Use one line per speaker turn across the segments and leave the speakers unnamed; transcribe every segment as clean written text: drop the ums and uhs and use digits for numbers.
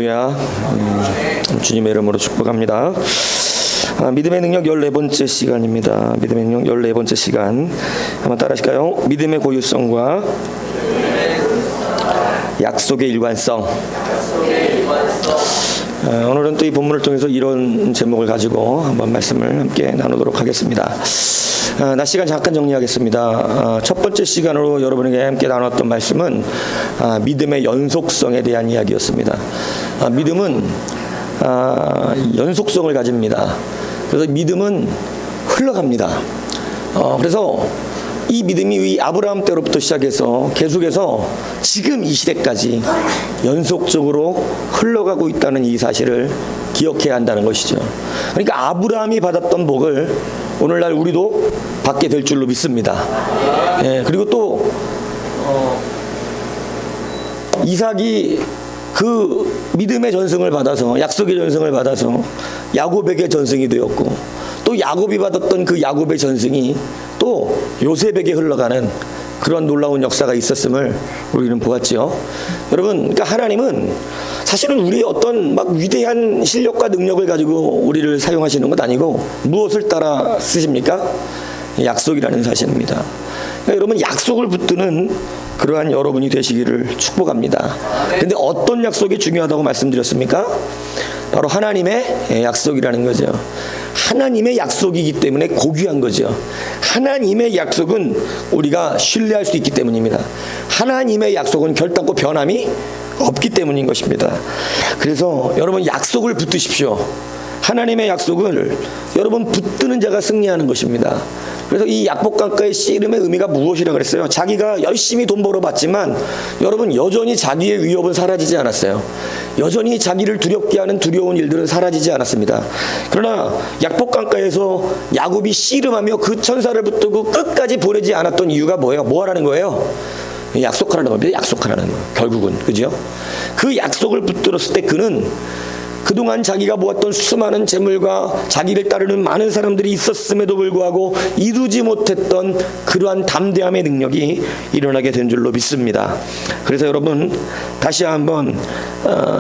할렐루야. 주님의 이름으로 축복합니다. 믿음의 능력 14번째 시간입니다. 믿음의 능력 14번째 시간 한번 따라 하실까요? 믿음의 고유성과 약속의 일관성. 오늘은 또 이 본문을 통해서 이런 제목을 가지고 한번 말씀을 함께 나누도록 하겠습니다. 낮 시간 잠깐 정리하겠습니다. 첫 번째 시간으로 여러분에게 함께 나눴던 말씀은 믿음의 연속성에 대한 이야기였습니다. 믿음은 연속성을 가집니다. 그래서 믿음은 흘러갑니다. 그래서 이 믿음이 이 아브라함 때로부터 시작해서 계속해서 지금 이 시대까지 연속적으로 흘러가고 있다는 이 사실을 기억해야 한다는 것이죠. 그러니까 아브라함이 받았던 복을 오늘날 우리도 받게 될 줄로 믿습니다. 그리고 또 이삭이 그 믿음의 전승을 받아서, 약속의 전승을 받아서 야곱에게 전승이 되었고, 또 야곱이 받았던 그 야곱의 전승이 또 요셉에게 흘러가는 그런 놀라운 역사가 있었음을 우리는 보았죠. 여러분, 그러니까 하나님은 사실은 우리의 어떤 막 위대한 실력과 능력을 가지고 우리를 사용하시는 것 아니고 무엇을 따라 쓰십니까? 약속이라는 사실입니다. 그러니까 여러분, 약속을 붙드는 그러한 여러분이 되시기를 축복합니다. 그런데 어떤 약속이 중요하다고 말씀드렸습니까? 바로 하나님의 약속이라는 거죠. 하나님의 약속이기 때문에 고귀한 거죠. 하나님의 약속은 우리가 신뢰할 수 있기 때문입니다. 하나님의 약속은 결단코 변함이 없기 때문인 것입니다. 그래서 여러분, 약속을 붙드십시오. 하나님의 약속을 여러분 붙드는 자가 승리하는 것입니다. 그래서 이 약복강가의 씨름의 의미가 무엇이라고 그랬어요? 자기가 열심히 돈 벌어봤지만 여러분, 여전히 자기의 위협은 사라지지 않았어요. 여전히 자기를 두렵게 하는 두려운 일들은 사라지지 않았습니다. 그러나 약복강가에서 야곱이 씨름하며 그 천사를 붙들고 끝까지 보내지 않았던 이유가 뭐예요? 뭐 하라는 거예요? 약속하라는 겁니다. 약속하라는 거. 결국은, 그죠? 그 약속을 붙들었을 때 그는 그동안 자기가 모았던 수많은 재물과 자기를 따르는 많은 사람들이 있었음에도 불구하고 이루지 못했던 그러한 담대함의 능력이 일어나게 된 줄로 믿습니다. 그래서 여러분, 다시 한번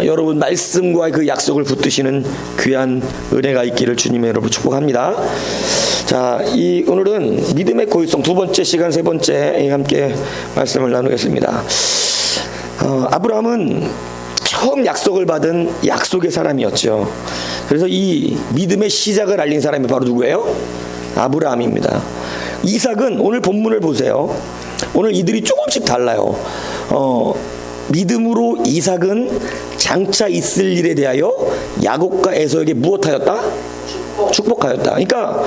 여러분 말씀과 그 약속을 붙드시는 귀한 은혜가 있기를 주님의 이름으로 축복합니다. 자, 오늘은 믿음의 고유성 두 번째 시간, 세 번째 함께 말씀을 나누겠습니다. 아브라함은 처음 약속을 받은 약속의 사람이었죠. 그래서 이 믿음의 시작을 알린 사람이 바로 누구예요? 아브라함입니다. 이삭은, 오늘 본문을 보세요. 오늘 이들이 조금씩 달라요. 믿음으로 이삭은 장차 있을 일에 대하여 야곱과 에서에게 무엇하였다? 축복하였다. 그러니까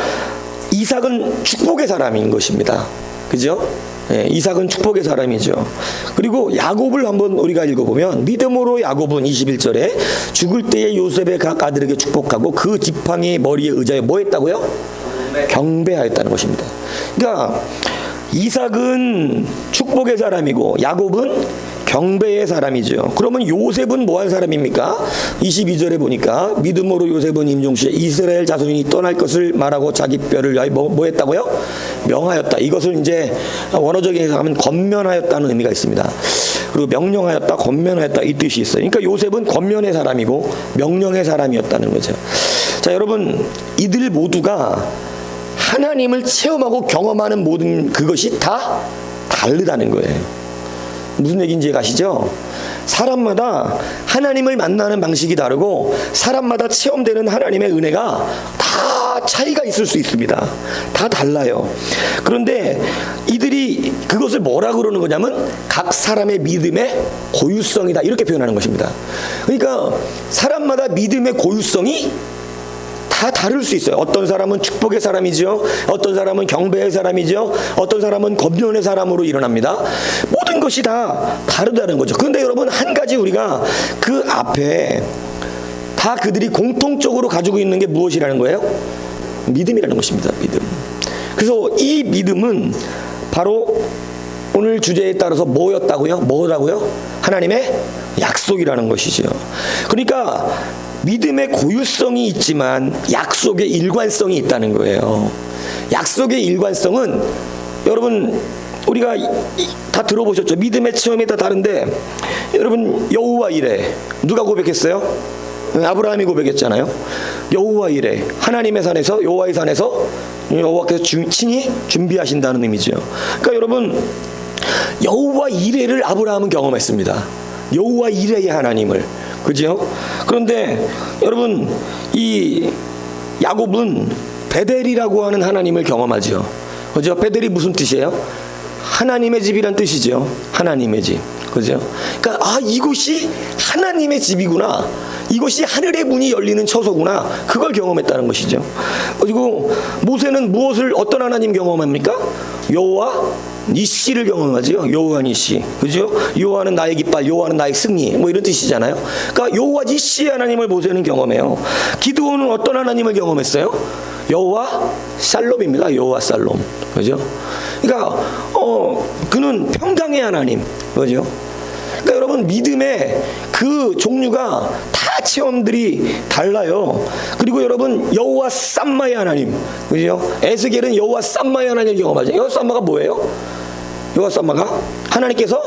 이삭은 축복의 사람인 것입니다. 그죠? 이삭은 축복의 사람이죠. 그리고 야곱을 한번 우리가 읽어보면, 믿음으로 야곱은 21절에 죽을 때에 요셉의 각 아들에게 축복하고 그 지팡이 머리에 의자에 뭐 했다고요? 경배하였다는 것입니다. 그러니까 이삭은 축복의 사람이고 야곱은 경배의 사람이죠. 그러면 요셉은 뭐한 사람입니까? 22절에 보니까 믿음으로 요셉은 임종시에 이스라엘 자손이 떠날 것을 말하고 자기 뼈를 위하여 뭐 했다고요? 명하였다. 이것을 이제 원어적인 해석하면 권면하였다는 의미가 있습니다. 그리고 명령하였다, 권면하였다, 이 뜻이 있어요. 그러니까 요셉은 권면의 사람이고 명령의 사람이었다는 거죠. 자, 여러분, 이들 모두가 하나님을 체험하고 경험하는 모든 그것이 다 다르다는 거예요. 무슨 얘기인지 아시죠? 사람마다 하나님을 만나는 방식이 다르고 사람마다 체험되는 하나님의 은혜가 다 차이가 있을 수 있습니다. 다 달라요. 그런데 이들이 그것을 뭐라 그러는 거냐면 각 사람의 믿음의 고유성이다, 이렇게 표현하는 것입니다. 그러니까 사람마다 믿음의 고유성이 다 다를 수 있어요. 어떤 사람은 축복의 사람이죠. 어떤 사람은 경배의 사람이죠. 어떤 사람은 권면의 사람으로 일어납니다. 모든 것이 다 다르다는 거죠. 그런데 여러분, 한 가지 우리가 그 앞에 다 그들이 공통적으로 가지고 있는 게 무엇이라는 거예요? 믿음이라는 것입니다. 믿음. 그래서 이 믿음은 바로 오늘 주제에 따라서 뭐였다고요? 뭐라고요? 하나님의 약속이라는 것이죠. 그러니까 믿음의 고유성이 있지만 약속의 일관성이 있다는 거예요. 약속의 일관성은 여러분, 우리가 다 들어보셨죠? 믿음의 체험이 다 다른데 여러분 여호와 이레 누가 고백했어요? 아브라함이 고백했잖아요. 여호와 이레 하나님의 산에서 여호와의 산에서 여호와께서 친히 준비하신다는 의미죠. 그러니까 여러분 여호와 이레를 아브라함은 경험했습니다. 여호와 이레의 하나님을, 그죠? 그런데 여러분 이 야곱은 베델이라고 하는 하나님을 경험하죠. 그죠? 베델이 무슨 뜻이에요? 하나님의 집이란 뜻이죠. 하나님의 집. 그죠? 그러니까 이곳이 하나님의 집이구나. 이것이 하늘의 문이 열리는 처소구나. 그걸 경험했다는 것이죠. 그리고 모세는 어떤 하나님 경험합니까? 여호와 니시를 경험하죠. 여호와 니시. 그죠? 여호와는 나의 깃발, 여호와는 나의 승리. 뭐 이런 뜻이잖아요. 그러니까 여호와 니시의 하나님을 모세는 경험해요. 기드온은 어떤 하나님을 경험했어요? 여호와 살롬입니다. 여호와 살롬. 그죠? 그러니까 그는 평강의 하나님. 그죠? 그러니까 여러분 믿음의 그 종류가 다 체험들이 달라요. 그리고 여러분 여호와 삼마의 하나님, 그죠? 에스겔은 여호와 삼마의 하나님을 경험하죠. 여호와 삼마가 뭐예요? 여호와 삼마가 하나님께서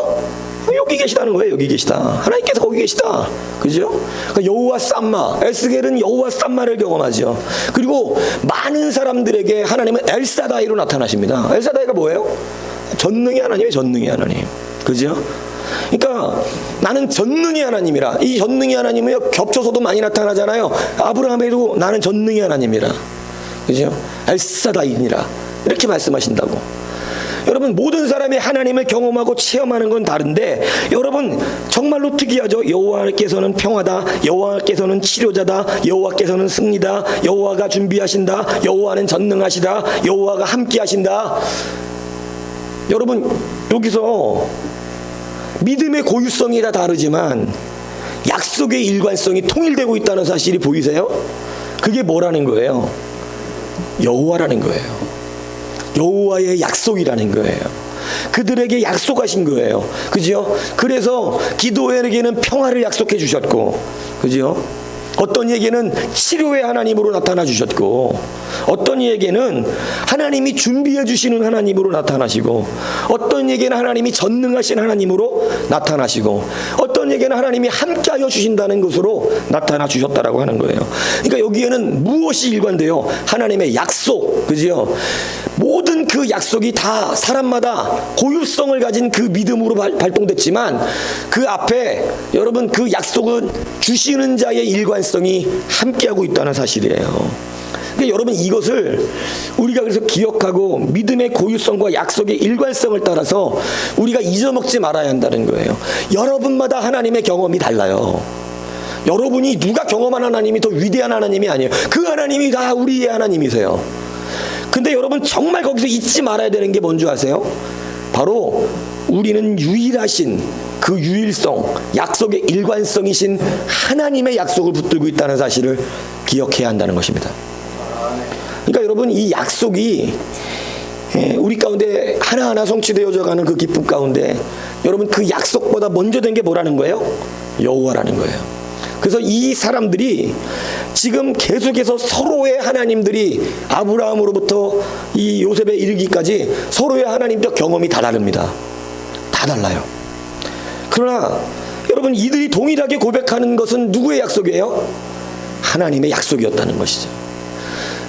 여기 계시다는 거예요. 여기 계시다. 하나님께서 거기 계시다. 그죠? 그러니까 여호와 삼마, 에스겔은 여호와 삼마를 경험하죠. 그리고 많은 사람들에게 하나님은 엘사다이로 나타나십니다. 엘사다이가 뭐예요? 전능의 하나님이에요. 전능의 하나님. 그죠? 그러니까 나는 전능의 하나님이라. 이 전능의 하나님은 겹쳐서도 많이 나타나잖아요. 아브라함에도 나는 전능의 하나님이라. 그죠? 엘사다이니라. 이렇게 말씀하신다고. 여러분 모든 사람이 하나님을 경험하고 체험하는 건 다른데 여러분 정말로 특이하죠. 여호와께서는 평화다. 여호와께서는 치료자다. 여호와께서는 승리다. 여호와가 준비하신다. 여호와는 전능하시다. 여호와가 함께 하신다. 여러분 여기서 믿음의 고유성이 다 다르지만 약속의 일관성이 통일되고 있다는 사실이 보이세요? 그게 뭐라는 거예요? 여호와라는 거예요. 여호와의 약속이라는 거예요. 그들에게 약속하신 거예요. 그죠? 그래서 기도에게는 평화를 약속해 주셨고, 그죠? 어떤 이에게는 치료의 하나님으로 나타나 주셨고, 어떤 이에게는 하나님이 준비해 주시는 하나님으로 나타나시고, 어떤 이에게는 하나님이 전능하신 하나님으로 나타나시고, 어떤 이에게는 하나님이 함께하여 주신다는 것으로 나타나 주셨다라고 하는 거예요. 그러니까 여기에는 무엇이 일관돼요? 하나님의 약속, 그죠? 모든 그 약속이 다 사람마다 고유성을 가진 그 믿음으로 발동됐지만 그 앞에 여러분 그 약속은 주시는 자의 일관성이 함께하고 있다는 사실이에요. 그러니까 여러분 이것을 우리가 그래서 기억하고 믿음의 고유성과 약속의 일관성을 따라서 우리가 잊어먹지 말아야 한다는 거예요. 여러분마다 하나님의 경험이 달라요. 여러분이 누가 경험한 하나님이 더 위대한 하나님이 아니에요. 그 하나님이 다 우리의 하나님이세요. 근데 여러분 정말 거기서 잊지 말아야 되는 게 뭔지 아세요? 바로 우리는 유일하신 그 유일성, 약속의 일관성이신 하나님의 약속을 붙들고 있다는 사실을 기억해야 한다는 것입니다. 그러니까 여러분 이 약속이 우리 가운데 하나하나 성취되어져 가는 그 기쁨 가운데 여러분 그 약속보다 먼저 된 게 뭐라는 거예요? 여호와라는 거예요. 그래서 이 사람들이 지금 계속해서 서로의 하나님들이 아브라함으로부터 이 요셉에 이르기까지 서로의 하나님적 경험이 다 다릅니다. 다 달라요. 그러나 여러분 이들이 동일하게 고백하는 것은 누구의 약속이에요? 하나님의 약속이었다는 것이죠.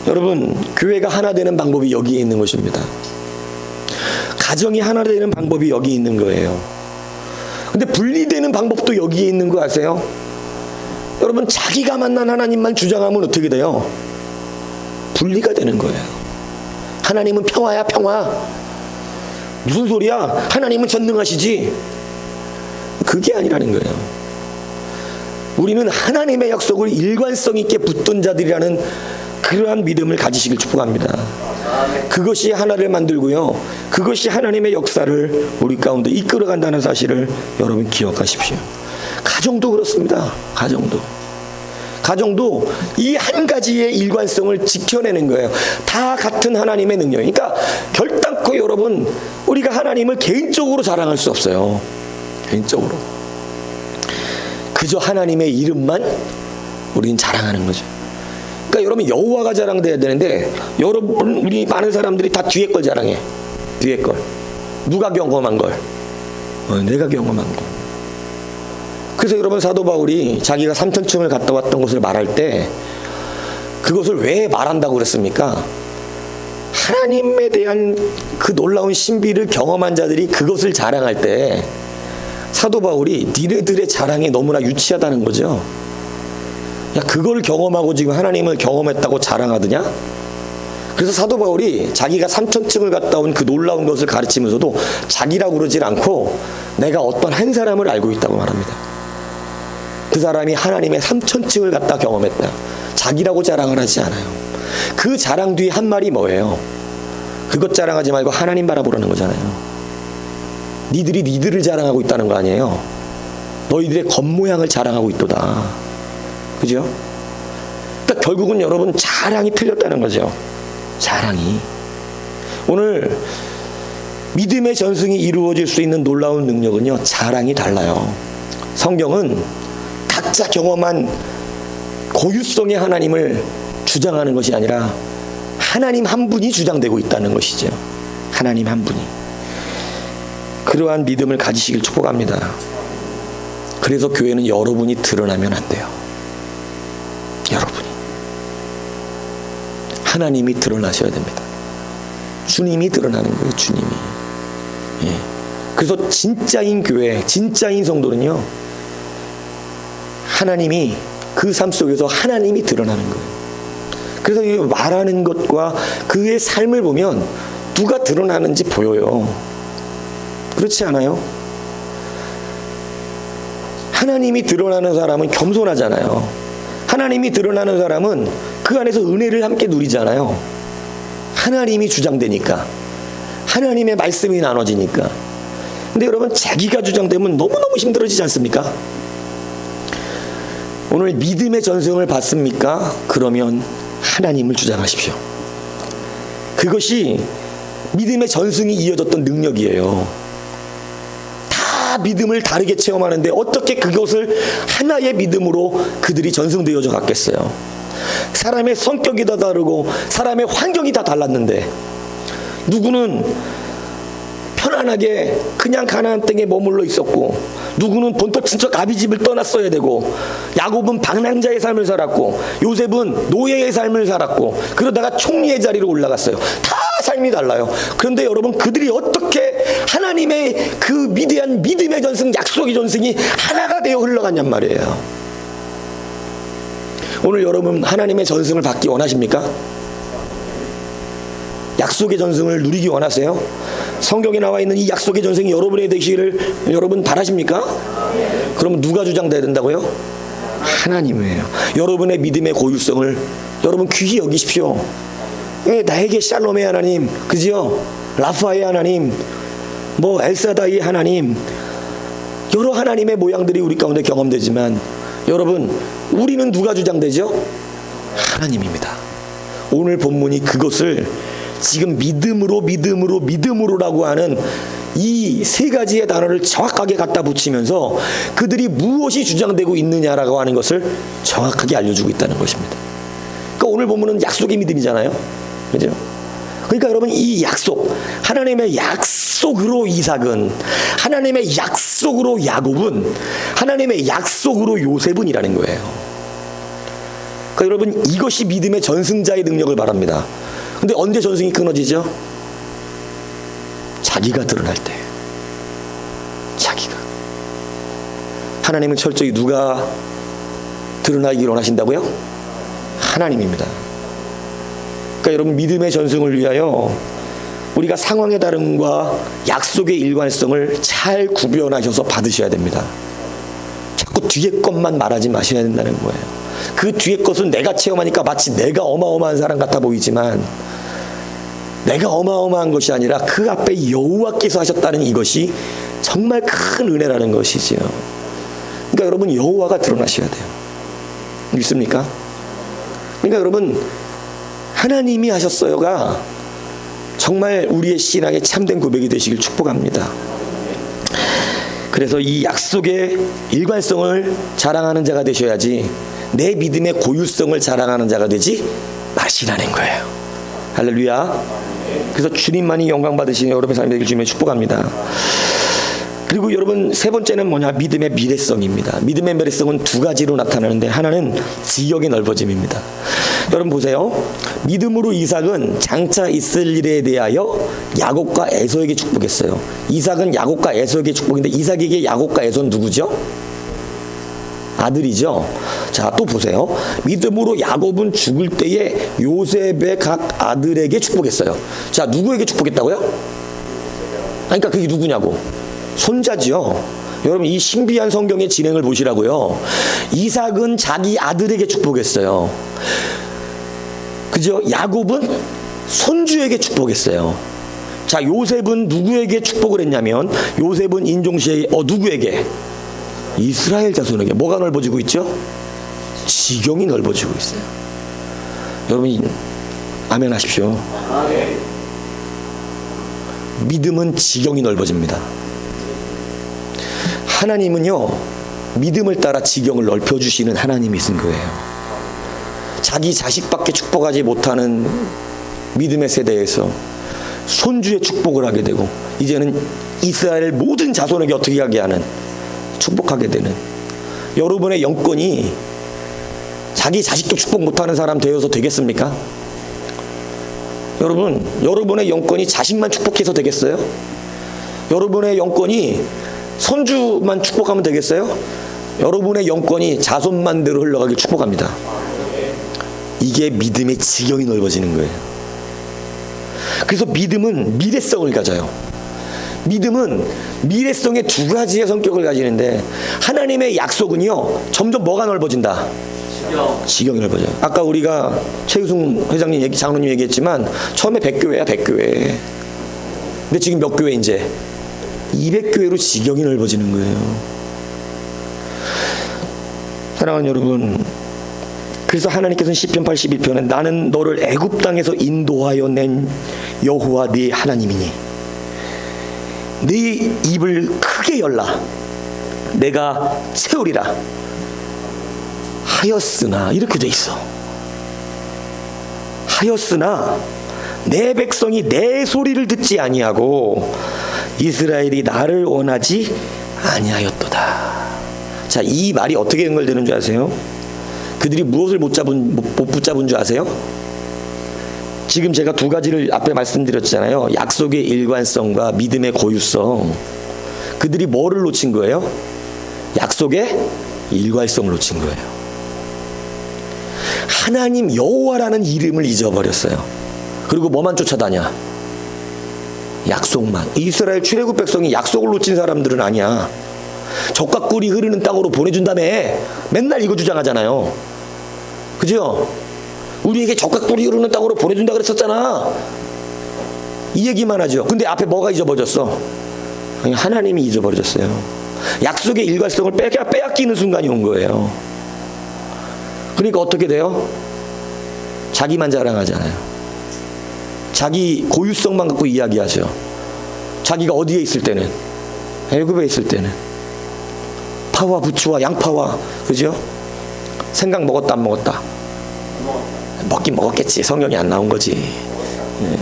여러분 교회가 하나 되는 방법이 여기에 있는 것입니다. 가정이 하나 되는 방법이 여기 있는 거예요. 근데 분리되는 방법도 여기에 있는 거 아세요? 여러분 자기가 만난 하나님만 주장하면 어떻게 돼요? 분리가 되는 거예요. 하나님은 평화야 평화. 무슨 소리야? 하나님은 전능하시지. 그게 아니라는 거예요. 우리는 하나님의 약속을 일관성 있게 붙든 자들이라는 그러한 믿음을 가지시길 축복합니다. 그것이 하나를 만들고요. 그것이 하나님의 역사를 우리 가운데 이끌어간다는 사실을 여러분 기억하십시오. 가정도 그렇습니다. 가정도 이 한 가지의 일관성을 지켜내는 거예요. 다 같은 하나님의 능력. 그러니까 결단코 여러분 우리가 하나님을 개인적으로 자랑할 수 없어요. 개인적으로. 그저 하나님의 이름만 우리는 자랑하는 거죠. 그러니까 여러분 여호와가 자랑돼야 되는데 여러분 우리 많은 사람들이 다 뒤에 걸 자랑해. 뒤에 걸. 누가 경험한 걸? 내가 경험한 거. 그래서 여러분, 사도 바울이 자기가 3,000층을 갔다 왔던 것을 말할 때 그것을 왜 말한다고 그랬습니까? 하나님에 대한 그 놀라운 신비를 경험한 자들이 그것을 자랑할 때 사도 바울이 니네들의 자랑이 너무나 유치하다는 거죠. 야, 그걸 경험하고 지금 하나님을 경험했다고 자랑하더냐? 그래서 사도 바울이 자기가 3,000층을 갔다 온 그 놀라운 것을 가르치면서도 자기라고 그러질 않고 내가 어떤 한 사람을 알고 있다고 말합니다. 그 사람이 하나님의 3,000층을 갔다 경험했다. 자기라고 자랑을 하지 않아요. 그 자랑 뒤에 한 말이 뭐예요? 그것 자랑하지 말고 하나님 바라보라는 거잖아요. 니들이 니들을 자랑하고 있다는 거 아니에요. 너희들의 겉모양을 자랑하고 있도다. 그죠? 그러니까 결국은 여러분, 자랑이 틀렸다는 거죠. 자랑이. 오늘 믿음의 전승이 이루어질 수 있는 놀라운 능력은요, 자랑이 달라요. 성경은 각자 경험한 고유성의 하나님을 주장하는 것이 아니라 하나님 한 분이 주장되고 있다는 것이죠. 하나님 한 분이. 그러한 믿음을 가지시길 축복합니다. 그래서 교회는 여러분이 드러나면 안 돼요. 여러분이. 하나님이 드러나셔야 됩니다. 주님이 드러나는 거예요. 주님이. 예. 그래서 진짜인 교회, 진짜인 성도는요, 하나님이 그 삶 속에서 하나님이 드러나는 거예요. 그래서 이 말하는 것과 그의 삶을 보면 누가 드러나는지 보여요. 그렇지 않아요? 하나님이 드러나는 사람은 겸손하잖아요. 하나님이 드러나는 사람은 그 안에서 은혜를 함께 누리잖아요. 하나님이 주장되니까, 하나님의 말씀이 나눠지니까. 근데 여러분, 자기가 주장되면 너무너무 힘들어지지 않습니까? 오늘 믿음의 전승을 받습니까? 그러면 하나님을 주장하십시오. 그것이 믿음의 전승이 이어졌던 능력이에요. 다 믿음을 다르게 체험하는데 어떻게 그것을 하나의 믿음으로 그들이 전승되어져 갔겠어요? 사람의 성격이 다 다르고 사람의 환경이 다 달랐는데, 누구는 편안하게 그냥 가나안 땅에 머물러 있었고, 누구는 본토 친척 아비집을 떠났어야 되고, 야곱은 방랑자의 삶을 살았고, 요셉은 노예의 삶을 살았고, 그러다가 총리의 자리로 올라갔어요. 다 삶이 달라요. 그런데 여러분, 그들이 어떻게 하나님의 그 위대한 믿음의 전승, 약속의 전승이 하나가 되어 흘러갔냔 말이에요. 오늘 여러분, 하나님의 전승을 받기 원하십니까? 약속의 전승을 누리기 원하세요? 성경에 나와 있는 이 약속의 전승이 여러분의 되시기를 여러분 바라십니까? 그러면 누가 주장돼야 된다고요? 하나님이에요. 여러분의 믿음의 고유성을 여러분 귀히 여기십시오. 나에게 샬롬의 하나님, 그지요? 라파의 하나님, 뭐 엘사다이의 하나님, 여러 하나님의 모양들이 우리 가운데 경험되지만, 여러분, 우리는 누가 주장되죠? 하나님입니다. 오늘 본문이 그것을 지금 믿음으로라고 하는 이 세 가지의 단어를 정확하게 갖다 붙이면서 그들이 무엇이 주장되고 있느냐라고 하는 것을 정확하게 알려주고 있다는 것입니다. 그러니까 오늘 본문은 약속의 믿음이잖아요. 그죠? 그러니까 여러분, 이 약속, 하나님의 약속으로 이삭은, 하나님의 약속으로 야곱은, 하나님의 약속으로 요셉은이라는 거예요. 그러니까 여러분, 이것이 믿음의 전승자의 능력을 말합니다. 근데 언제 전승이 끊어지죠? 자기가 드러날 때. 자기가. 하나님은 철저히 누가 드러나기를 원하신다고요? 하나님입니다. 그러니까 여러분, 믿음의 전승을 위하여 우리가 상황의 다름과 약속의 일관성을 잘 구별하셔서 받으셔야 됩니다. 자꾸 뒤에 것만 말하지 마셔야 된다는 거예요. 그 뒤에 것은 내가 체험하니까 마치 내가 어마어마한 사람 같아 보이지만, 내가 어마어마한 것이 아니라 그 앞에 여호와께서 하셨다는 이것이 정말 큰 은혜라는 것이지요. 그러니까 여러분, 여호와가 드러나셔야 돼요. 믿습니까? 그러니까 여러분, 하나님이 하셨어요가 정말 우리의 신앙의 참된 고백이 되시길 축복합니다. 그래서 이 약속의 일관성을 자랑하는 자가 되셔야지 내 믿음의 고유성을 자랑하는 자가 되지 마시라는 거예요. 할렐루야. 그래서 주님만이 영광 받으시는 여러분의 삶이 되길 주님의 축복합니다. 그리고 여러분 세 번째는 뭐냐? 믿음의 미래성입니다. 믿음의 미래성은 두 가지로 나타나는데 하나는 지역의 넓어짐입니다. 여러분 보세요. 믿음으로 이삭은 장차 있을 일에 대하여 야곱과 에서에게 축복했어요. 이삭은 야곱과 에서에게 축복인데 이삭에게 야곱과 에서는 누구죠? 아들이죠. 자, 또 보세요. 믿음으로 야곱은 죽을 때에 요셉의 각 아들에게 축복했어요. 자, 누구에게 축복했다고요? 그러니까 그게 누구냐고? 손자지요. 여러분 이 신비한 성경의 진행을 보시라고요. 이삭은 자기 아들에게 축복했어요. 그죠? 야곱은 손주에게 축복했어요. 자, 요셉은 누구에게 축복을 했냐면 요셉은 인종시에 누구에게? 이스라엘 자손에게. 뭐가 넓어지고 있죠? 지경이 넓어지고 있어요. 여러분 아멘 하십시오. 믿음은 지경이 넓어집니다. 하나님은요 믿음을 따라 지경을 넓혀주시는 하나님이신 거예요. 자기 자식밖에 축복하지 못하는 믿음의 세대에서 손주의 축복을 하게 되고 이제는 이스라엘 모든 자손에게 어떻게 하게 하는, 축복하게 되는, 여러분의 영권이 자기 자식도 축복 못하는 사람 되어서 되겠습니까? 여러분, 여러분의 영권이 자식만 축복해서 되겠어요? 여러분의 영권이 손주만 축복하면 되겠어요? 여러분의 영권이 자손만대로 흘러가길 축복합니다. 이게 믿음의 지경이 넓어지는 거예요. 그래서 믿음은 미래성을 가져요. 믿음은 미래성의 두 가지의 성격을 가지는데 하나님의 약속은요 점점 뭐가 넓어진다? 지경이 넓어져요. 아까 우리가 최유승 회장님 장로님 얘기했지만 처음에 100교회야 100교회. 근데 지금 몇 교회 이제? 200교회로 지경이 넓어지는 거예요. 사랑하는 여러분, 그래서 하나님께서는 시편 81편에 나는 너를 애굽 땅에서 인도하여 낸 여호와 네 하나님이니 네 입을 크게 열라 내가 채우리라 하였으나, 이렇게 돼 있어. 하였으나 내 백성이 내 소리를 듣지 아니하고 이스라엘이 나를 원하지 아니하였도다. 자, 이 말이 어떻게 연결되는 줄 아세요? 그들이 무엇을 못 붙잡은 줄 아세요? 지금 제가 두 가지를 앞에 말씀드렸잖아요. 약속의 일관성과 믿음의 고유성. 그들이 뭐를 놓친 거예요? 약속의 일관성을 놓친 거예요. 하나님 여호와라는 이름을 잊어버렸어요. 그리고 뭐만 쫓아다녀? 약속만. 이스라엘 출애굽 백성이 약속을 놓친 사람들은 아니야. 젖과 꿀이 흐르는 땅으로 보내준다며 맨날 이거 주장하잖아요. 그죠? 우리에게 젖과 꿀이 흐르는 땅으로 보내준다 그랬었잖아. 이 얘기만 하죠. 근데 앞에 뭐가 잊어버렸어? 하나님이 잊어버렸어요. 약속의 일관성을 빼앗기는 순간이 온 거예요. 그러니까 어떻게 돼요? 자기만 자랑하잖아요. 자기 고유성만 갖고 이야기하죠. 자기가 어디에 있을 때는, 애굽에 있을 때는 파와 부추와 양파와, 그죠? 생강 먹었다 안 먹었다? 먹긴 먹었겠지. 성경이 안 나온 거지. 예.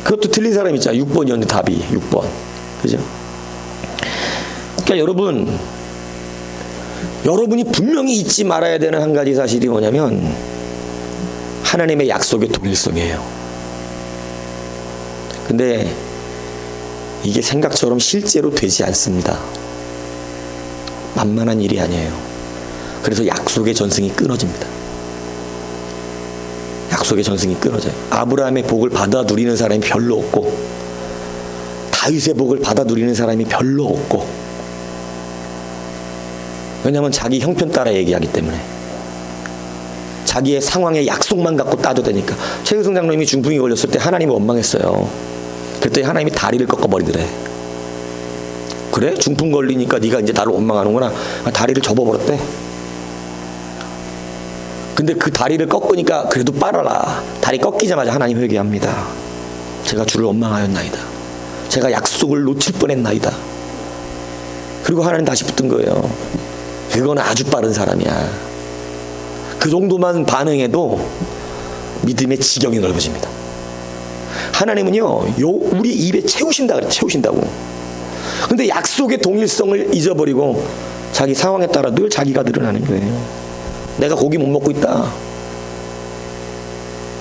그것도 틀린 사람 있잖아. 6번이었는데 답이 6번. 그죠? 그러니까 여러분이 분명히 잊지 말아야 되는 한 가지 사실이 뭐냐면 하나님의 약속의 동일성이에요. 근데 이게 생각처럼 실제로 되지 않습니다. 만만한 일이 아니에요. 그래서 약속의 전승이 끊어집니다. 약속의 전승이 끊어져요. 아브라함의 복을 받아 누리는 사람이 별로 없고 다윗의 복을 받아 누리는 사람이 별로 없고, 왜냐하면 자기 형편 따라 얘기하기 때문에, 자기의 상황의 약속만 갖고 따져대니까. 최유승 장로님이 중풍이 걸렸을 때 하나님이 원망했어요. 그랬더니 하나님이 다리를 꺾어버리더래. 그래? 중풍 걸리니까 네가 이제 나를 원망하는구나. 다리를 접어버렸대. 근데 그 다리를 꺾으니까 그래도 빨아라. 다리 꺾이자마자 하나님 회개합니다. 제가 주를 원망하였나이다. 제가 약속을 놓칠 뻔했나이다. 그리고 하나님 다시 붙은 거예요. 그건 아주 빠른 사람이야. 그 정도만 반응해도 믿음의 지경이 넓어집니다. 하나님은요, 우리 입에 채우신다 그래, 채우신다고. 근데 약속의 동일성을 잊어버리고 자기 상황에 따라 늘 자기가 드러나는 거예요. 내가 고기 못 먹고 있다.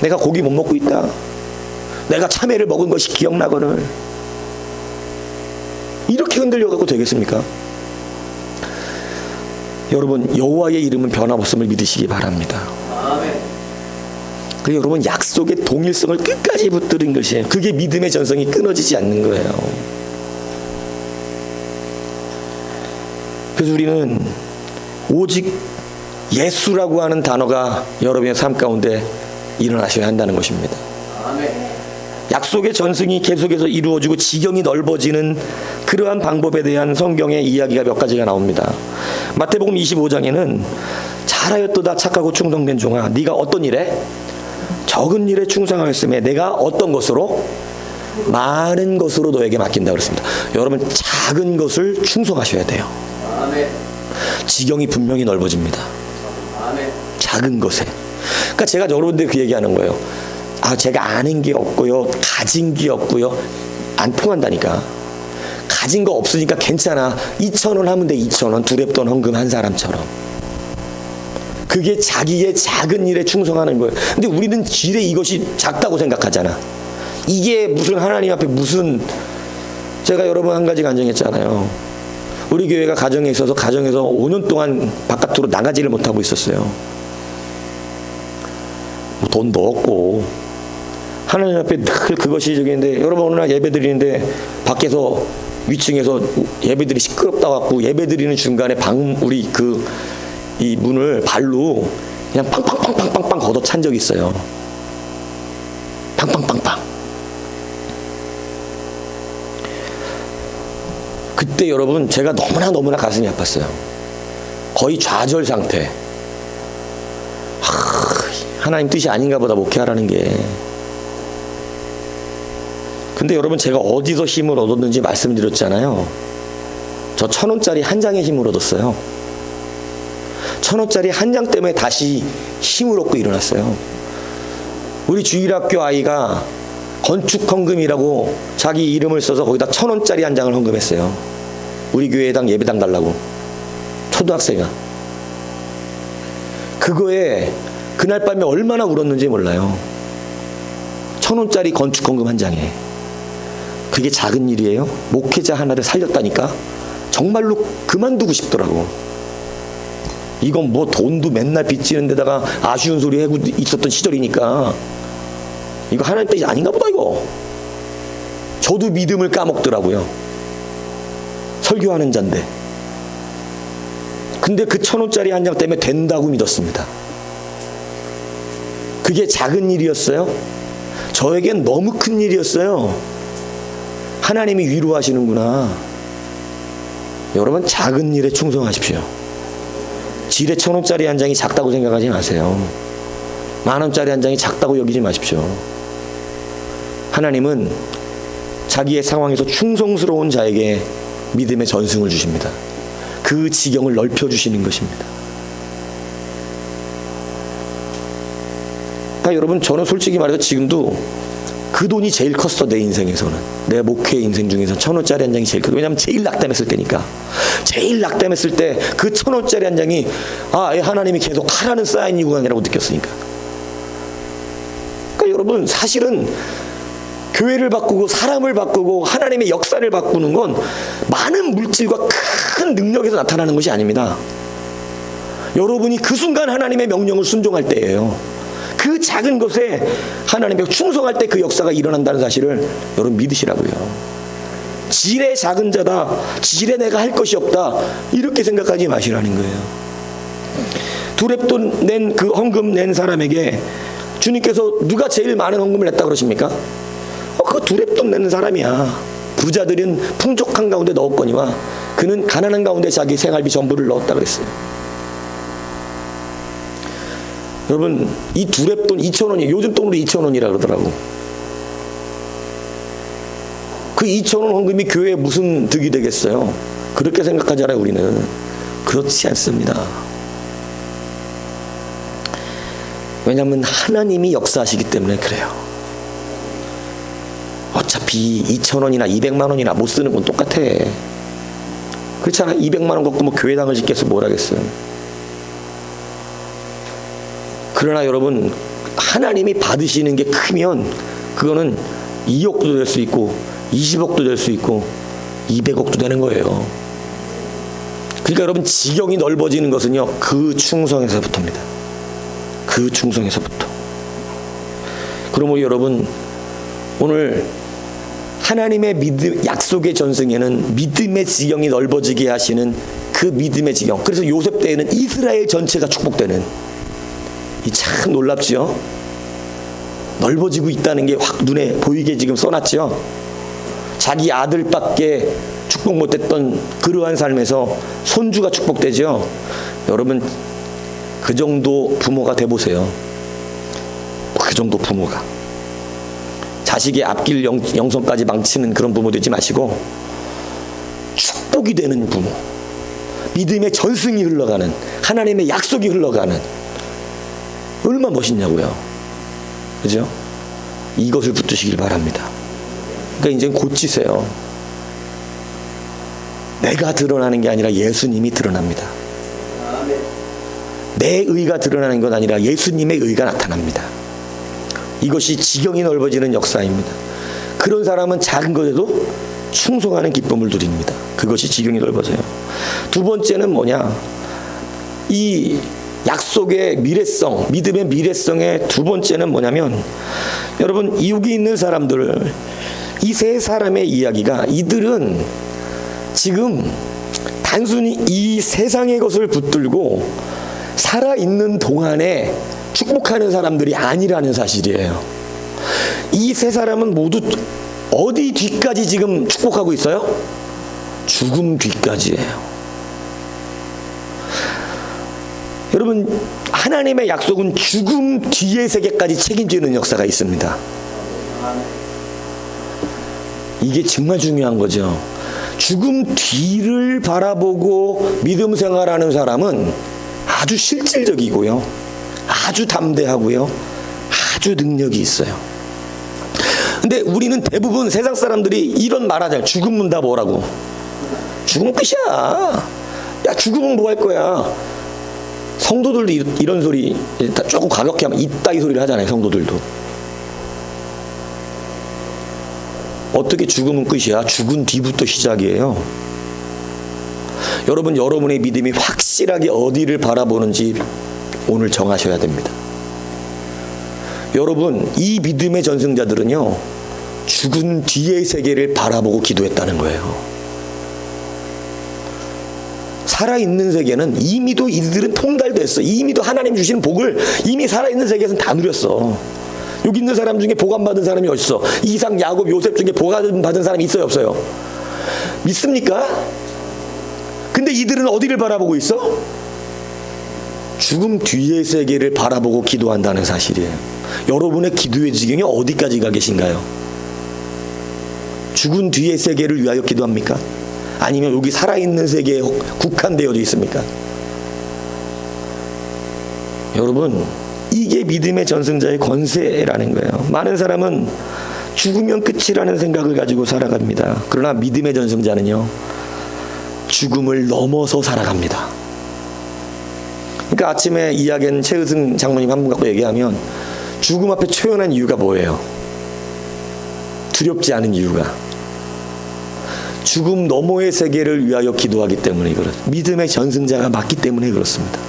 내가 고기 못 먹고 있다. 내가 참외를 먹은 것이 기억나거늘. 이렇게 흔들려가고 되겠습니까? 여러분, 여호와의 이름은 변함없음을 믿으시기 바랍니다. 그리고 여러분, 약속의 동일성을 끝까지 붙드는 것이에요. 그게 믿음의 전성이 끊어지지 않는 거예요. 그래서 우리는 오직 예수라고 하는 단어가 여러분의 삶 가운데 일어나셔야 한다는 것입니다. 약속의 전승이 계속해서 이루어지고 지경이 넓어지는 그러한 방법에 대한 성경의 이야기가 몇 가지가 나옵니다. 마태복음 25장에는 잘하였도다 착하고 충성된 종아, 네가 어떤 일에? 적은 일에 충성하였음에 내가 어떤 것으로? 많은 것으로 너에게 맡긴다 그랬습니다. 여러분, 작은 것을 충성하셔야 돼요. 지경이 분명히 넓어집니다. 작은 것에. 그러니까 제가 여러분들 그 얘기하는 거예요. 제가 아는 게 없고요, 가진 게 없고요, 안 통한다니까. 가진 거 없으니까 괜찮아. 2,000원 하면 돼. 2,000원 두랩돈 헌금 한 사람처럼. 그게 자기의 작은 일에 충성하는 거예요. 근데 우리는 지레 이것이 작다고 생각하잖아. 이게 무슨 하나님 앞에 무슨. 제가 여러분 한 가지 간증했잖아요. 우리 교회가 가정에 있어서 가정에서 5년 동안 바깥으로 나가지를 못하고 있었어요. 돈도 없고 하나님 앞에 늘 그것이 저기인데, 여러분 어느 날 예배 드리는데 밖에서 위층에서 예배들이 시끄럽다 갖고 예배 드리는 중간에 우리 이 문을 발로 그냥 빵빵빵빵빵빵 걷어 찬 적이 있어요. 빵빵빵빵. 그때 여러분 제가 너무나 가슴이 아팠어요. 거의 좌절 상태. 하나님 뜻이 아닌가 보다 목회하라는 게. 근데 여러분, 제가 어디서 힘을 얻었는지 말씀드렸잖아요. 저 1,000원짜리 한 장의 힘을 얻었어요. 1,000원짜리 한 장 때문에 다시 힘을 얻고 일어났어요. 우리 주일학교 아이가 건축 헌금이라고 자기 이름을 써서 거기다 1,000원짜리 한 장을 헌금했어요. 우리 교회당 예배당 달라고. 초등학생아. 그거에 그날 밤에 얼마나 울었는지 몰라요. 1,000원짜리 건축 헌금 한 장에. 그게 작은 일이에요? 목회자 하나를 살렸다니까? 정말로 그만두고 싶더라고. 이건 뭐 돈도 맨날 빚지는 데다가 아쉬운 소리 하고 있었던 시절이니까 이거 하나님 뜻이 아닌가 보다 이거. 저도 믿음을 까먹더라고요. 설교하는 자인데. 근데 그 1,000원짜리 한 장 때문에 된다고 믿었습니다. 그게 작은 일이었어요? 저에겐 너무 큰 일이었어요. 하나님이 위로하시는구나. 여러분, 작은 일에 충성하십시오. 지레 1,000원짜리 한 장이 작다고 생각하지 마세요. 10,000원짜리 한 장이 작다고 여기지 마십시오. 하나님은 자기의 상황에서 충성스러운 자에게 믿음의 전승을 주십니다. 그 지경을 넓혀주시는 것입니다. 그러니까 여러분, 저는 솔직히 말해서 지금도 그 돈이 제일 컸어. 내 인생에서는. 내 목회 인생 중에서 1,000원짜리 한 장이 제일 컸어. 왜냐하면 제일 낙담했을 때니까. 제일 낙담했을 때 그 1,000원짜리 한 장이 하나님이 계속 하라는 사인이구나라고 느꼈으니까. 그러니까 여러분, 사실은 교회를 바꾸고 사람을 바꾸고 하나님의 역사를 바꾸는 건 많은 물질과 큰 능력에서 나타나는 것이 아닙니다. 여러분이 그 순간 하나님의 명령을 순종할 때예요. 그 작은 것에 하나님께 충성할 때 그 역사가 일어난다는 사실을 여러분 믿으시라고요. 지레 작은 자다, 지레 내가 할 것이 없다, 이렇게 생각하지 마시라는 거예요. 두랩돈 낸 그 헌금 낸 사람에게 주님께서 누가 제일 많은 헌금을 냈다 그러십니까? 그거 두랩돈 내는 사람이야. 부자들은 풍족한 가운데 넣었거니와 그는 가난한 가운데 자기 생활비 전부를 넣었다 그랬어요. 여러분, 이 두랩돈 2,000원이 요즘 돈으로 2,000원이라 그러더라고. 그 2,000원 헌금이 교회에 무슨 득이 되겠어요? 그렇게 생각하잖아요. 우리는 그렇지 않습니다. 왜냐하면 하나님이 역사하시기 때문에 그래요. 어차피 2,000원이나 200만 원이나 못 쓰는 건 똑같아. 그렇잖아. 200만 원 갖고 뭐 교회당을 짓겠어 뭘 하겠어요. 그러나 여러분, 하나님이 받으시는 게 크면 그거는 2억도 될 수 있고 20억도 될 수 있고 200억도 되는 거예요. 그러니까 여러분, 지경이 넓어지는 것은요, 그 충성에서부터입니다. 그 충성에서부터. 그러므로 여러분, 오늘 하나님의 믿음, 약속의 전승에는 믿음의 지경이 넓어지게 하시는 그 믿음의 지경. 그래서 요셉 때에는 이스라엘 전체가 축복되는, 이 참 놀랍지요? 넓어지고 있다는 게 확 눈에 보이게 지금 써놨죠? 자기 아들밖에 축복 못했던 그러한 삶에서 손주가 축복되죠? 여러분, 그 정도 부모가 돼보세요. 그 정도 부모가. 자식의 앞길 영성까지 망치는 그런 부모 되지 마시고 축복이 되는 부모, 믿음의 전승이 흘러가는, 하나님의 약속이 흘러가는, 얼마나 멋있냐고요. 그죠? 이것을 붙드시길 바랍니다. 그러니까 이제 고치세요. 내가 드러나는 게 아니라 예수님이 드러납니다. 내 의가 드러나는 것 아니라 예수님의 의가 나타납니다. 이것이 지경이 넓어지는 역사입니다. 그런 사람은 작은 것에도 충성하는 기쁨을 누립니다. 그것이 지경이 넓어져요. 두 번째는 뭐냐? 이 약속의 미래성, 믿음의 미래성의 두 번째는 뭐냐면, 여러분, 여기 있는 사람들, 이 세 사람의 이야기가, 이들은 지금 단순히 이 세상의 것을 붙들고 살아있는 동안에 축복하는 사람들이 아니라는 사실이에요. 이 세 사람은 모두 어디 뒤까지 지금 축복하고 있어요? 죽음 뒤까지예요. 여러분, 하나님의 약속은 죽음 뒤의 세계까지 책임지는 역사가 있습니다. 이게 정말 중요한 거죠. 죽음 뒤를 바라보고 믿음 생활하는 사람은 아주 실질적이고요, 아주 담대하고요, 아주 능력이 있어요. 근데 우리는 대부분 세상 사람들이 이런 말 하잖아요. 죽으면 다 뭐라고? 죽으면 끝이야. 야, 죽으면 뭐 할 거야? 성도들도 이런 소리 조금 가볍게 하면 이따위 소리를 하잖아요. 성도들도. 어떻게 죽으면 끝이야? 죽은 뒤부터 시작이에요. 여러분, 여러분의 믿음이 확실하게 어디를 바라보는지 오늘 정하셔야 됩니다. 여러분, 이 믿음의 전승자들은요, 죽은 뒤의 세계를 바라보고 기도했다는 거예요. 살아있는 세계는 이미도 이들은 통달됐어. 이미도 하나님 주시는 복을 이미 살아있는 세계에서는 다 누렸어. 여기 있는 사람 중에 복 안 받은 사람이 어딨어? 이삭, 야곱, 요셉 중에 복 안 받은 사람이 있어요, 없어요? 믿습니까? 근데 이들은 어디를 바라보고 있어? 죽음 뒤의 세계를 바라보고 기도한다는 사실이에요. 여러분의 기도의 지경이 어디까지 가 계신가요? 죽은 뒤의 세계를 위하여 기도합니까? 아니면 여기 살아있는 세계에 국한되어져 있습니까? 여러분, 이게 믿음의 전승자의 권세라는 거예요. 많은 사람은 죽으면 끝이라는 생각을 가지고 살아갑니다. 그러나 믿음의 전승자는요, 죽음을 넘어서 살아갑니다. 그러니까 아침에 이야기한 최의승 장모님 한 분 갖고 얘기하면, 죽음 앞에 초연한 이유가 뭐예요? 두렵지 않은 이유가, 죽음 너머의 세계를 위하여 기도하기 때문에 그렇습니다. 믿음의 전승자가 맞기 때문에 그렇습니다.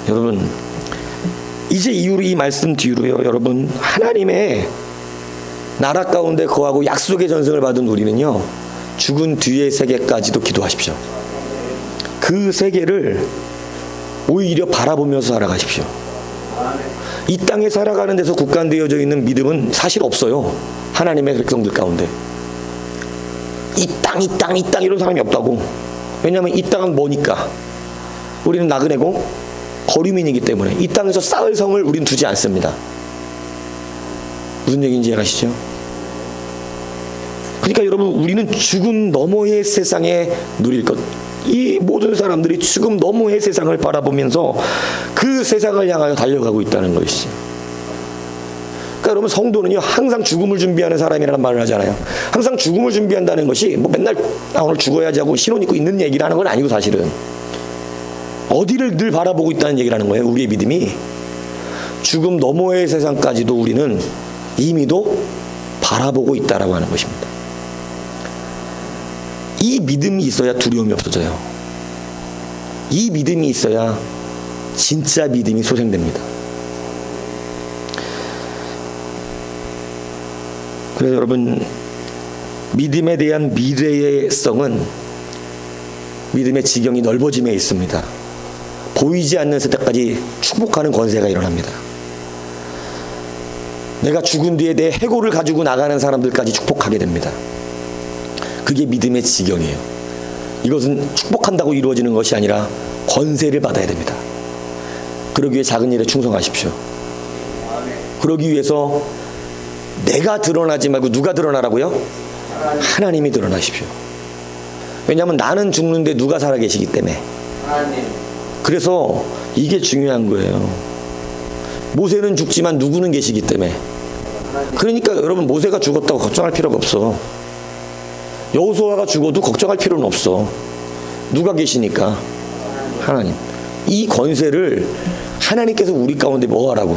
여러분, 이제 이후로 이 말씀 뒤로요, 여러분, 하나님의 나라 가운데 거하고 약속의 전승을 받은 우리는요, 죽은 뒤의 세계까지도 기도하십시오. 그 세계를 오히려 바라보면서 살아가십시오. 이 땅에 살아가는 데서 국한되어져 있는 믿음은 사실 없어요. 하나님의 백성들 가운데 이 땅 이런 사람이 없다고. 왜냐하면 이 땅은 뭐니까? 우리는 나그네고 거류민이기 때문에 이 땅에서 쌓을 성을 우리는 두지 않습니다. 무슨 얘기인지 아시죠? 그러니까 여러분, 우리는 죽은 너머의 세상에 누릴 것, 이 모든 사람들이 지금 너무의 세상을 바라보면서 그 세상을 향하여 달려가고 있다는 것이지. 그러니까 여러분, 성도는요 항상 죽음을 준비하는 사람이라는 말을 하잖아요. 항상 죽음을 준비한다는 것이 뭐 맨날 오늘 죽어야지 하고 신혼 입고 있는 얘기라는 건 아니고, 사실은 어디를 늘 바라보고 있다는 얘기라는 거예요. 우리의 믿음이 죽음 너머의 세상까지도 우리는 이미도 바라보고 있다라고 하는 것입니다. 이 믿음이 있어야 두려움이 없어져요. 이 믿음이 있어야 진짜 믿음이 소생됩니다. 그래서 여러분, 믿음에 대한 미래의 성은 믿음의 지경이 넓어짐에 있습니다. 보이지 않는 세대까지 축복하는 권세가 일어납니다. 내가 죽은 뒤에 내 해고를 가지고 나가는 사람들까지 축복하게 됩니다. 그게 믿음의 지경이에요. 이것은 축복한다고 이루어지는 것이 아니라 권세를 받아야 됩니다. 그러기 위해 작은 일에 충성하십시오. 그러기 위해서 내가 드러나지 말고 누가 드러나라고요? 하나님이 드러나십시오. 왜냐하면 나는 죽는데 누가 살아계시기 때문에. 그래서 이게 중요한 거예요. 모세는 죽지만 누구는 계시기 때문에. 그러니까 여러분, 모세가 죽었다고 걱정할 필요가 없어. 여호수아가 죽어도 걱정할 필요는 없어. 누가 계시니까? 하나님. 이 권세를 하나님께서 우리 가운데 뭐 하라고?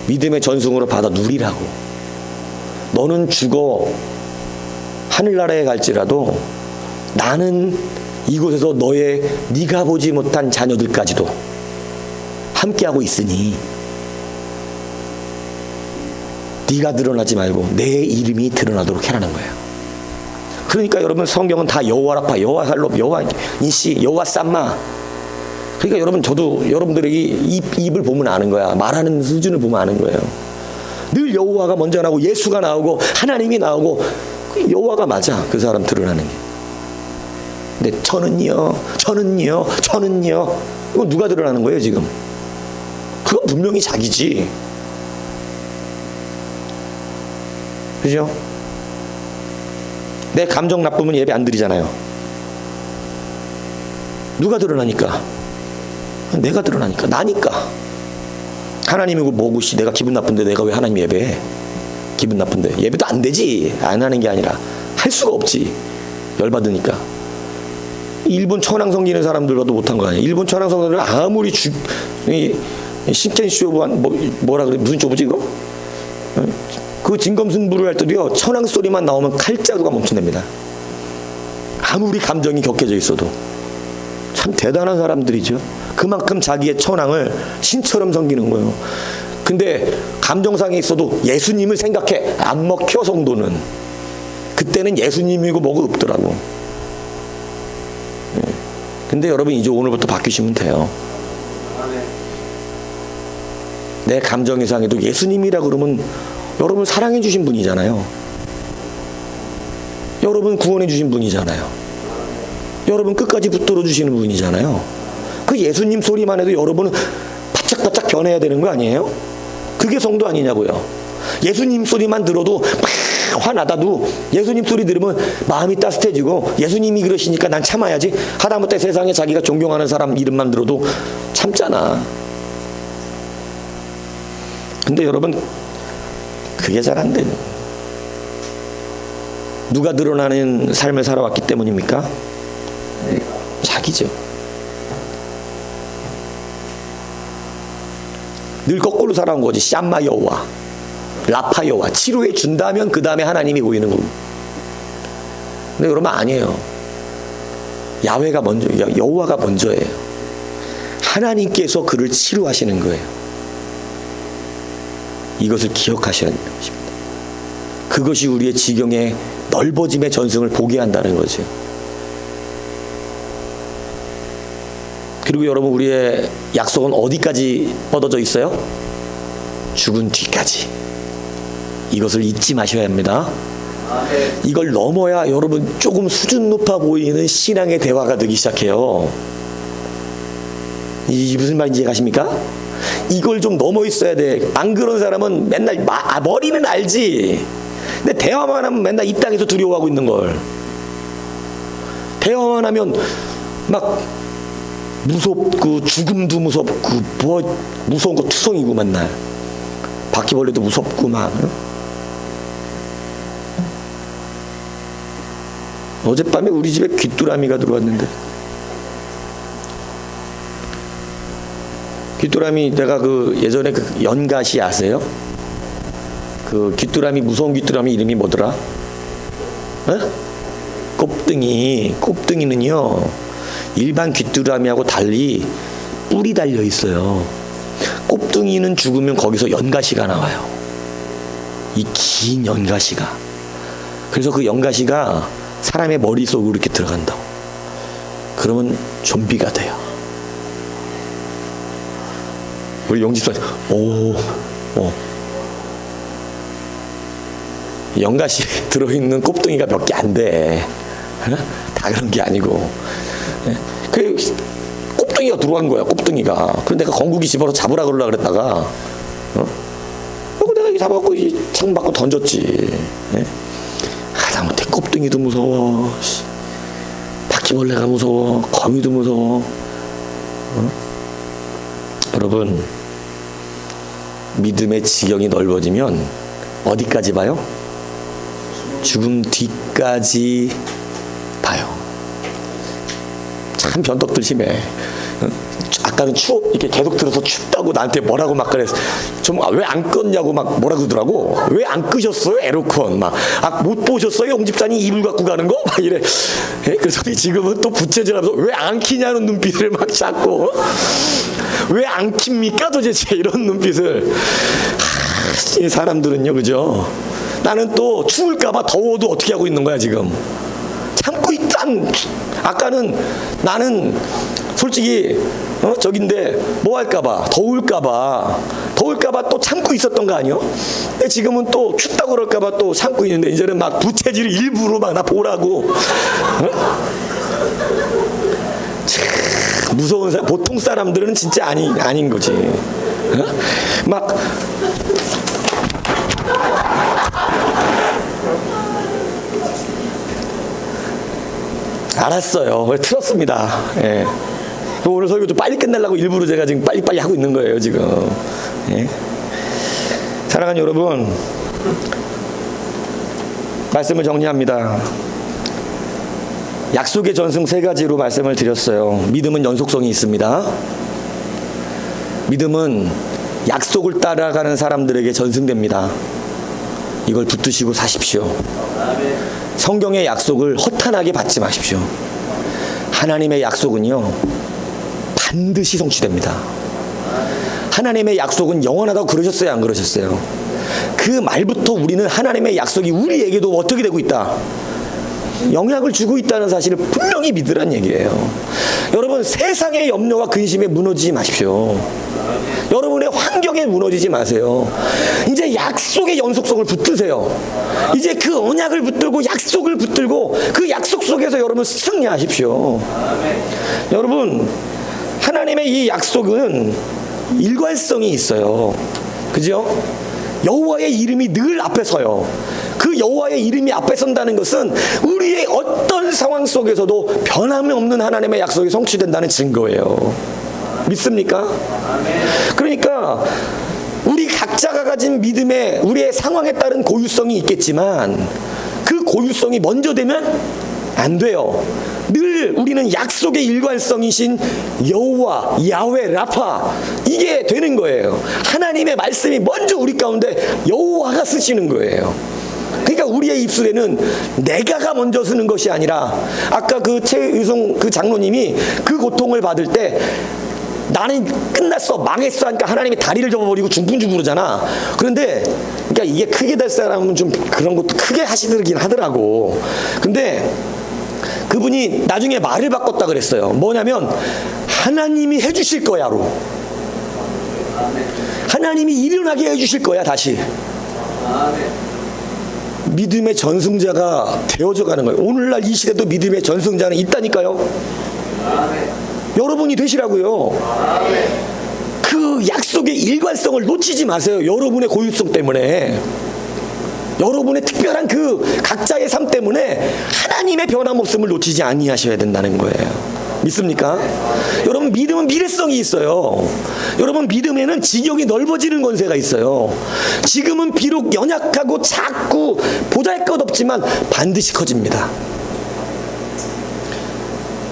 믿음의 전승으로 받아 누리라고. 너는 죽어 하늘나라에 갈지라도 나는 이곳에서 네가 보지 못한 자녀들까지도 함께하고 있으니 네가 드러나지 말고 내 이름이 드러나도록 해라는 거예요. 그러니까 여러분, 성경은 다 여호와 라파, 여호와 할롭, 여호와 인시, 여호와 쌈마. 그러니까 여러분, 저도 여러분들이 입을 보면 아는 거야. 말하는 수준을 보면 아는 거예요. 늘 여호와가 먼저 나오고 예수가 나오고 하나님이 나오고, 여호와가 맞아, 그 사람 드러나는 게. 근데 저는요 이건 누가 드러나는 거예요 지금? 그건 분명히 자기지. 그죠? 내 감정 나쁘면 예배 안 드리잖아요. 누가 드러나니까? 내가 드러나니까. 나니까. 하나님이고 뭐고 내가 기분 나쁜데 내가 왜 하나님 예배해? 기분 나쁜데 예배도 안 되지. 안 하는 게 아니라 할 수가 없지. 열받으니까. 일본 천황 섬기는 사람들과도 못한 거 아니에요. 일본 천황 섬기는 아무리 신켄 쇼부한 뭐라 그래, 무슨 쇼부지 이거? 그 진검승부를 할 때도요, 천황 소리만 나오면 칼자루가 멈춘답니다. 아무리 감정이 격해져 있어도. 참 대단한 사람들이죠. 그만큼 자기의 천황을 신처럼 섬기는 거예요. 근데 감정상에 있어도 예수님을 생각해. 안 먹혀, 성도는. 그때는 예수님이고 뭐가 없더라고. 근데 여러분, 이제 오늘부터 바뀌시면 돼요. 내 감정이상에도 예수님이라 그러면 여러분 사랑해 주신 분이잖아요. 여러분 구원해 주신 분이잖아요. 여러분 끝까지 붙들어 주시는 분이잖아요. 그 예수님 소리만 해도 여러분은 바짝바짝 변해야 되는 거 아니에요? 그게 성도 아니냐고요. 예수님 소리만 들어도 막 화나다도 예수님 소리 들으면 마음이 따뜻해지고, 예수님이 그러시니까 난 참아야지 하다못해 세상에 자기가 존경하는 사람 이름만 들어도 참잖아. 근데 여러분, 그게 잘 안 돼요. 누가 드러나는 삶을 살아왔기 때문입니까? 자기죠. 늘 거꾸로 살아온 거지. 샴마 여호와, 라파 여호와. 치료해 준다면 그 다음에 하나님이 보이는 거고. 근데 여러분, 아니에요. 야훼가 먼저, 여호와가 먼저예요. 하나님께서 그를 치료하시는 거예요. 이것을 기억하셔야 하는 것입니다. 그것이 우리의 지경의 넓어짐의 전승을 보게 한다는 거죠. 그리고 여러분, 우리의 약속은 어디까지 뻗어져 있어요? 죽은 뒤까지. 이것을 잊지 마셔야 합니다. 이걸 넘어야 여러분 조금 수준 높아 보이는 신앙의 대화가 되기 시작해요. 이 무슨 말인지 이해가십니까? 이걸 좀 넘어 있어야 돼. 안 그런 사람은 맨날 머리는 알지. 근데 대화만 하면 맨날 이 땅에서 두려워하고 있는 걸. 대화만 하면 막 무섭고 죽음도 무섭고 뭐 무서운 거 투성이고 맨날 바퀴벌레도 무섭고 막. 어젯밤에 우리 집에 귀뚜라미가 들어왔는데, 귀뚜라미, 내가 그 예전에 그 연가시 아세요? 그 귀뚜라미, 무서운 귀뚜라미 이름이 뭐더라? 어? 꼽등이. 꼽등이는요 일반 귀뚜라미하고 달리 뿔이 달려 있어요. 꼽등이는 죽으면 거기서 연가시가 나와요. 이 긴 연가시가. 그래서 그 연가시가 사람의 머릿속으로 이렇게 들어간다고. 그러면 좀비가 돼요. 우리 용집사님, 연가시 들어있는 꼽등이가 몇 개 안 돼. 다 그런 게 아니고. 그 꼽등이가 들어간 거야, 꼽등이가. 그래서 내가 건국이 집어서 잡으라 그러려고 그랬다가, 내가 이렇게 잡아갖고 창문 밖으로 던졌지. 하다못해 꼽등이도 무서워, 바퀴벌레가 무서워, 거미도 무서워. 여러분, 믿음의 지경이 넓어지면 어디까지 봐요? 죽음 뒤까지 봐요. 참 변덕들 심해. 아까는 이렇게 계속 들어서 춥다고 나한테 뭐라고 막 그랬어. 좀 왜 안 껐냐고 막 뭐라 그러더라고. 왜 안 끄셨어요 에어컨 막. 못 보셨어요 용집사님 이불 갖고 가는 거? 막 이래. 그래서 지금은 또 부채질하면서 왜 안 키냐는 눈빛을 막 잡고, 왜 안 킵니까 도대체 이런 눈빛을. 이 사람들은요, 그죠? 나는 또 추울까봐 더워도 어떻게 하고 있는 거야 지금. 참고 있단. 아까는 나는 솔직히 저긴데 뭐 할까봐, 더울까봐 또 참고 있었던 거 아니요? 근데 지금은 또 춥다고 그럴까봐 또 참고 있는데, 이제는 막 부채질 일부러 막 나 보라고. 참 무서운 사람. 보통 사람들은 진짜 아닌 거지. 막 알았어요. 틀었습니다. 예. 오늘 설교 좀 빨리 끝내려고 일부러 제가 지금 빨리빨리 하고 있는 거예요, 지금. 예. 사랑하는 여러분, 말씀을 정리합니다. 약속의 전승 3가지로 말씀을 드렸어요. 믿음은 연속성이 있습니다. 믿음은 약속을 따라가는 사람들에게 전승됩니다. 이걸 붙드시고 사십시오. 성경의 약속을 허탄하게 받지 마십시오. 하나님의 약속은요, 반드시 성취됩니다. 하나님의 약속은 영원하다고 그러셨어요, 안 그러셨어요? 그 말부터 우리는 하나님의 약속이 우리에게도 어떻게 되고 있다? 영향을 주고 있다는 사실을 분명히 믿으란 얘기예요. 여러분, 세상의 염려와 근심에 무너지지 마십시오. 여러분의 환경에 무너지지 마세요. 이제 약속의 연속성을 붙드세요. 이제 그 언약을 붙들고 약속을 붙들고 그 약속 속에서 여러분 승리하십시오. 여러분, 하나님의 이 약속은 일관성이 있어요. 그죠? 여호와의 이름이 늘 앞에 서요. 그 여호와의 이름이 앞에 선다는 것은 우리의 어떤 상황 속에서도 변함이 없는 하나님의 약속이 성취된다는 증거예요. 믿습니까? 그러니까 우리 각자가 가진 믿음에 우리의 상황에 따른 고유성이 있겠지만 그 고유성이 먼저 되면 안 돼요. 늘 우리는 약속의 일관성이신 여호와, 야훼, 라파, 이게 되는 거예요. 하나님의 말씀이 먼저 우리 가운데 여호와가 쓰시는 거예요. 그러니까 우리의 입술에는 내가가 먼저 쓰는 것이 아니라, 아까 그 최의송 그 장로님이 그 고통을 받을 때 나는 끝났어, 망했어 하니까 하나님이 다리를 접어버리고 중풍주고 그러잖아. 그런데 그러니까 이게 크게 될 사람은 좀 그런 것도 크게 하시더긴 하더라고. 근데 그분이 나중에 말을 바꿨다 그랬어요. 뭐냐면 하나님이 해주실 거야로. 하나님이 일어나게 해주실 거야 다시. 믿음의 전승자가 되어져 가는 거예요. 오늘날 이 시대도 믿음의 전승자는 있다니까요. 여러분이 되시라고요. 그 약속의 일관성을 놓치지 마세요. 여러분의 고유성 때문에. 여러분의 특별한 그 각자의 삶 때문에 하나님의 변함없음을 놓치지 아니하셔야 된다는 거예요. 믿습니까? 여러분, 믿음은 미래성이 있어요. 여러분, 믿음에는 지경이 넓어지는 권세가 있어요. 지금은 비록 연약하고 작고 보잘것없지만 반드시 커집니다.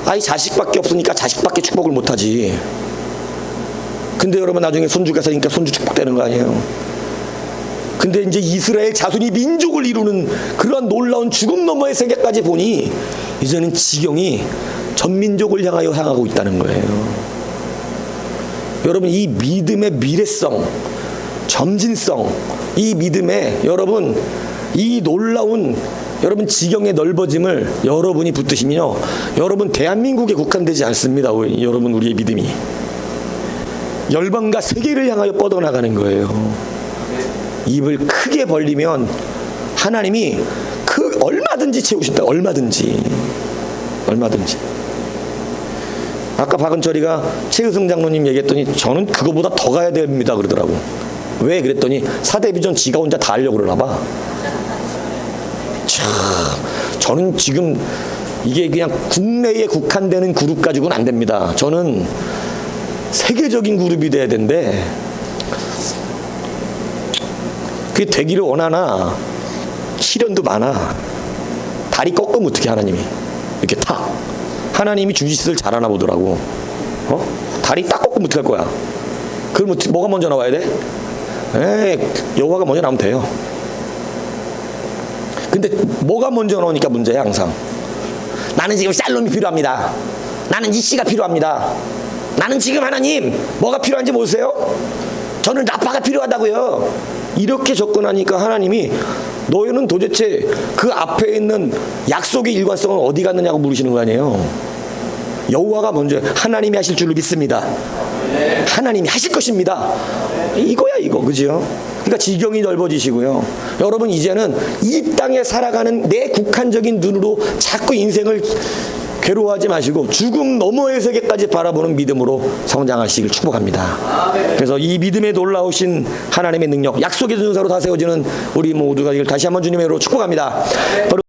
아이, 자식밖에 없으니까 자식밖에 축복을 못하지. 근데 여러분, 나중에 손주가 생기니까 손주 축복되는 거 아니에요? 근데 이제 이스라엘 자손이 민족을 이루는 그러한 놀라운 죽음 너머의 세계까지 보니 이제는 지경이 전민족을 향하고 있다는 거예요. 여러분, 이 믿음의 미래성, 점진성, 이 믿음의 여러분, 이 놀라운 여러분 지경의 넓어짐을 여러분이 붙드시면요, 여러분 대한민국에 국한되지 않습니다. 여러분, 우리의 믿음이 열방과 세계를 향하여 뻗어나가는 거예요. 입을 크게 벌리면 하나님이 얼마든지 채우신다. 얼마든지. 아까 박은철이가 최의성 장로님 얘기했더니 저는 그거보다 더 가야 됩니다 그러더라고. 왜 그랬더니 사대비전 지가 혼자 다 하려고 그러나 봐. 참, 저는 지금 이게 그냥 국내에 국한되는 그룹 가지고는 안 됩니다. 저는 세계적인 그룹이 돼야 되는데 그게 되기를 원하나 시련도 많아. 다리 꺾으면 어떻게 하나님이 이렇게 탁 하나님이 주짓수를 잘하나 보더라고. 다리 딱 꺾으면 어떻게 할 거야? 그럼 뭐가 먼저 나와야 돼? 여호와가 먼저 나오면 돼요. 근데 뭐가 먼저 나오니까 문제야. 항상 나는 지금 샬롬이 필요합니다. 나는 이씨가 필요합니다. 나는 지금 하나님 뭐가 필요한지 모르세요? 저는 라파가 필요하다고요. 이렇게 접근하니까 하나님이 너희는 도대체 그 앞에 있는 약속의 일관성은 어디 갔느냐고 물으시는 거 아니에요. 여호와가 먼저 하나님이 하실 줄을 믿습니다. 하나님이 하실 것입니다. 이거야 이거, 그죠? 그러니까 지경이 넓어지시고요. 여러분, 이제는 이 땅에 살아가는 내 국한적인 눈으로 자꾸 인생을 괴로워하지 마시고 죽음 너머의 세계까지 바라보는 믿음으로 성장하시길 축복합니다. 그래서 이 믿음에 놀라우신 하나님의 능력, 약속의 전사로 다 세워지는 우리 모두가 이걸 다시 한번 주님의 이름으로 축복합니다.